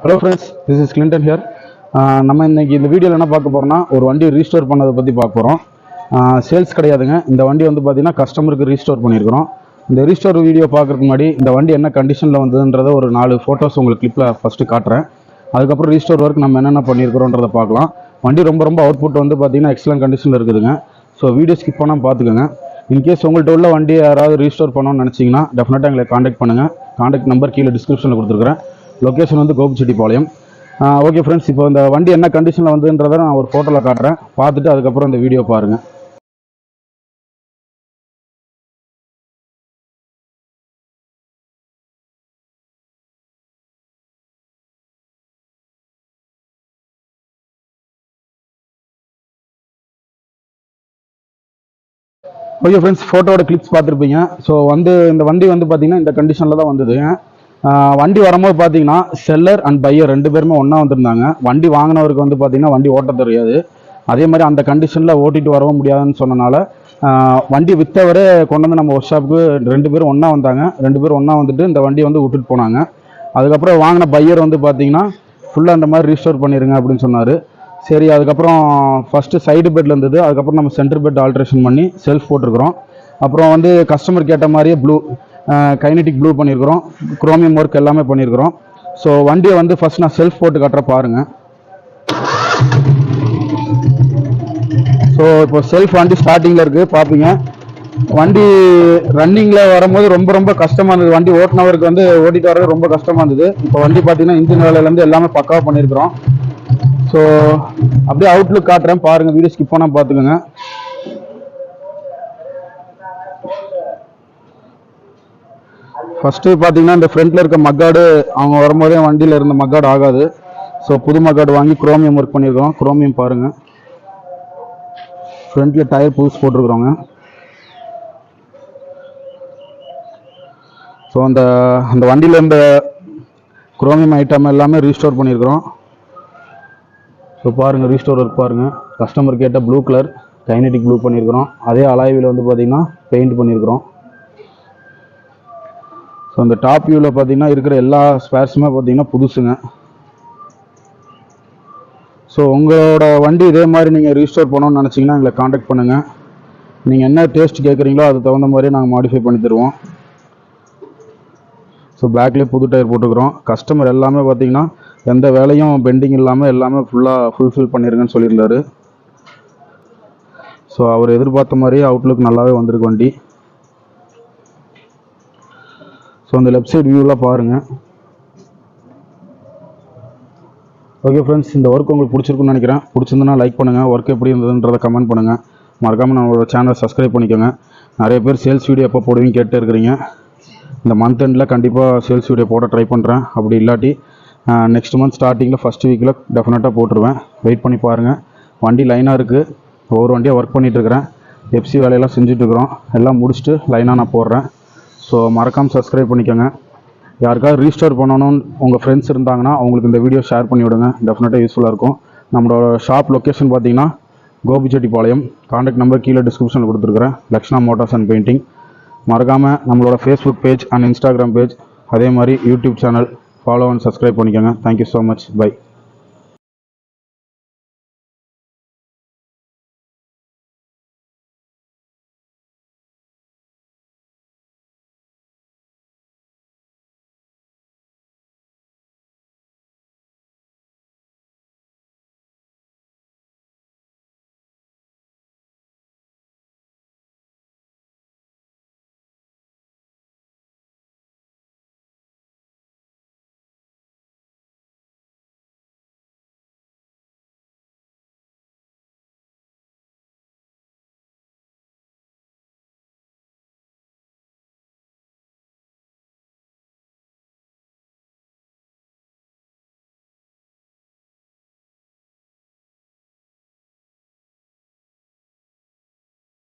Hello friends, this is Clinton here. நம்ம இன்னைக்கு இந்த வீடியோவில் என்ன பார்க்க போகிறோம்னா ஒரு வண்டி ரீஸ்டோர் பண்ணதை பற்றி பார்க்க போகிறோம். சேல்ஸ் கிடையாதுங்க. இந்த வண்டி வந்து பார்த்தீங்கன்னா கஸ்டமருக்கு ரீஸ்டோர் பண்ணியிருக்கிறோம். இந்த ரீஸ்டோர் வீடியோ பார்க்குறதுக்கு முன்னாடி இந்த வண்டி என்ன கண்டிஷனில் வந்ததுன்றதை ஒரு 4 ஃபோட்டோஸ் உங்களுக்கு கிளிப்பில் ஃபஸ்ட்டு காட்டுறேன். அதுக்கப்புறம் ரீஸ்டோர் ஒர்க் நம்ம என்னென்ன பண்ணியிருக்கிறோன்றதை பார்க்கலாம். வண்டி ரொம்ப அவுட்புட் வந்து பார்த்தீங்கன்னா எக்ஸலன்ட் கண்டிஷனில் இருக்குதுங்க. ஸோ வீடியோ ஸ்கிப் பண்ணால் பார்த்துக்கோங்க. இன்கேஸ் உங்கள்கிட்ட உள்ள வண்டி யாராவது ரீஸ்டோர் பண்ணணும்னு நினச்சிங்கன்னா டெஃபினட்டாக எங்களை காண்டாக்ட் பண்ணுங்கள். காண்டாக்ட் நம்பர் கீழே டிஸ்கிரிப்ஷனில் கொடுத்துருக்குறேன். லொக்கேஷன் வந்து கோபிச்செட்டிப்பாளையம். ஓகே ஃப்ரெண்ட்ஸ், இப்போ இந்த வண்டி என்ன கண்டிஷனில் வந்துன்றதை நான் ஒரு ஃபோட்டோவில் காட்டுறேன். பார்த்துட்டு அதுக்கப்புறம் இந்த வீடியோ பாருங்கள். ஓகே ஃப்ரெண்ட்ஸ், ஃபோட்டோட கிளிப்ஸ் பார்த்துருப்பீங்க. ஸோ வந்து இந்த வண்டி வந்து பார்த்தீங்கன்னா இந்த கண்டிஷனில் தான் வந்தது. வண்டி வரும்போது பார்த்தீங்கன்னா செல்லர் அண்ட் பையர் 2 பேருமே ஒன்றா வந்திருந்தாங்க. வண்டி வாங்கினவருக்கு வந்து பார்த்தீங்கன்னா வண்டி ஓட்ட தெரியாது. அதே மாதிரி அந்த கண்டிஷனில் ஓட்டிட்டு வரவும் முடியாதுன்னு சொன்னனால வண்டி விற்றவரே கொண்டு வந்து நம்ம ஒர்க் ஷாப்புக்கு 2 பேரும் ஒன்றா வந்தாங்க. 2 பேரும் ஒன்றா வந்துட்டு இந்த வண்டியை வந்து விட்டுட்டு போனாங்க. அதுக்கப்புறம் வாங்கின பையர் வந்து பார்த்தீங்கன்னா ஃபுல்லாக அந்த மாதிரி ரீஸ்டோர் பண்ணிடுங்க அப்படின்னு சொன்னார். சரி, அதுக்கப்புறம் ஃபஸ்ட்டு சைடு பெட்டில் இருந்தது. அதுக்கப்புறம் நம்ம சென்டர் பெட் ஆல்ட்ரேஷன் பண்ணி செல்ஃப் போட்டிருக்கிறோம். அப்புறம் வந்து கஸ்டமர் கேட்ட மாதிரியே கைனடிக் ப்ளூ பண்ணியிருக்கிறோம். குரோமியம் ஒர்க் எல்லாமே பண்ணியிருக்கிறோம். ஸோ வண்டியை வந்து ஃபஸ்ட் நான் செல்ஃப் போட்டு கட்டுற பாருங்கள். ஸோ இப்போ செல்ஃப் வண்டி ஸ்டார்டிங்கில் இருக்குது பார்ப்பீங்க. வண்டி ரன்னிங்கில் வரும்போது ரொம்ப கஷ்டமாக இருந்தது. வண்டி ஓட்டினவருக்கு வந்து ஓட்டிட்டு வர்றது ரொம்ப கஷ்டமாக இருந்தது. இப்போ வண்டி பார்த்தீங்கன்னா இன்ஜின் வேலையிலேருந்து எல்லாமே பக்காவாக பண்ணியிருக்கிறோம். ஸோ அப்படியே அவுட்லுக் காட்டுறேன் பாருங்கள். வீடியோ ஸ்கிப் பண்ணால் பார்த்துக்கோங்க. ஃபஸ்ட்டு பார்த்தீங்கன்னா இந்த ஃப்ரண்ட்டில் இருக்க மக்காடு அவங்க வரும்போதே வண்டியில் இருந்த மக்காடு ஆகாது. ஸோ புது மக்காடு வாங்கி குரோமியம் ஒர்க் பண்ணியிருக்கிறோம். குரோமியம் பாருங்கள். ஃப்ரண்ட்டில் டயர் புதுசு போட்டிருக்கிறோங்க. ஸோ அந்த வண்டியில் இந்த குரோமியம் ஐட்டம் எல்லாமே ரீஸ்டோர் பண்ணியிருக்கிறோம். ஸோ பாருங்கள், ரீஸ்டோர் ஒர்க் பாருங்கள். கஸ்டமர் கேட்ட ப்ளூ கலர் கைனடிக் ப்ளூ பண்ணியிருக்கிறோம். அதே அலாய்வில் வந்து பார்த்திங்கன்னா பெயிண்ட் பண்ணியிருக்கிறோம். ஸோ அந்த டாப் வியூவில் பார்த்தீங்கன்னா இருக்கிற எல்லா ஸ்பேர்ஸுமே பார்த்தீங்கன்னா புதுசுங்க. ஸோ உங்களோட வண்டி இதே மாதிரி நீங்கள் ரீஸ்டோர் பண்ணணும்னு நினச்சிங்கன்னா எங்களை காண்டாக்ட் பண்ணுங்கள். நீங்கள் என்ன டேஸ்ட் கேட்குறீங்களோ அதுக்கு தகுந்த மாதிரி நாங்கள் மாடிஃபை பண்ணி தருவோம். ஸோ பேக்லேயே புது டயர் போட்டுக்கிறோம். கஸ்டமர் எல்லாமே பார்த்தீங்கன்னா எந்த வேலையும் பெண்டிங் இல்லாமல் எல்லாமே ஃபுல்ஃபில் பண்ணிடுங்கன்னு சொல்லியிருந்தாரு. ஸோ அவர் எதிர்பார்த்த மாதிரியே அவுட்லுக் நல்லாவே வந்திருக்கு வண்டி. ஸோ அந்த லெஃப்ட் சைடு வியூலாம் பாருங்கள். ஓகே ஃப்ரெண்ட்ஸ், இந்த ஒர்க் உங்களுக்கு பிடிச்சிருக்குன்னு நினைக்கிறேன். பிடிச்சிருந்தனா லைக் பண்ணுங்கள். ஒர்க் எப்படி இருந்ததுன்றதை கமெண்ட் பண்ணுங்கள். மறக்காமல் நம்மளோட சேனலை சப்ஸ்கிரைப் பண்ணிக்கோங்க. நிறைய பேர் சேல்ஸ் வீடியோ எப்போ போடுவீங்க கேட்டு இருக்கிறீங்க. இந்த மந்த் எண்டில் கண்டிப்பாக சேல்ஸ் வீடியோ போட ட்ரை பண்ணுறேன். அப்படி இல்லாட்டி நெக்ஸ்ட் மந்த் ஸ்டார்டிங்கில் ஃபஸ்ட் வீக்கில் டெஃபினட்டாக போட்டுருவேன். வெயிட் பண்ணி பாருங்கள். வண்டி லைனாக இருக்குது. ஒவ்வொரு வண்டியாக ஒர்க் பண்ணிகிட்ருக்கிறேன். எஃப்சி வேலையெல்லாம் செஞ்சுட்ருக்குறோம். எல்லாம் முடிச்சுட்டு லைனாக நான் போடுறேன். ஸோ மறக்காமல் சப்ஸ்கிரைப் பண்ணிக்கோங்க. யாருக்காவது ரீஸ்டோர் பண்ணணும்னு உங்கள் ஃப்ரெண்ட்ஸ் இருந்தாங்கன்னா அவங்களுக்கு இந்த வீடியோ ஷேர் பண்ணி விடுங்க. டெஃபினட்டாக யூஸ்ஃபுல்லாக இருக்கும். நம்மளோட ஷாப் லொக்கேஷன் பார்த்தீங்கன்னா கோபிச்செட்டிப்பாளையம். காண்டாக்ட் நம்பர் கீழே டிஸ்கிரிப்ஷனில் கொடுத்துருக்குறேன். Lakshna motors and painting. மறக்காமல் நம்மளோட Facebook page and Instagram page, அதே மாதிரி YouTube channel follow and subscribe பண்ணிக்கோங்க. Thank you so much. பை.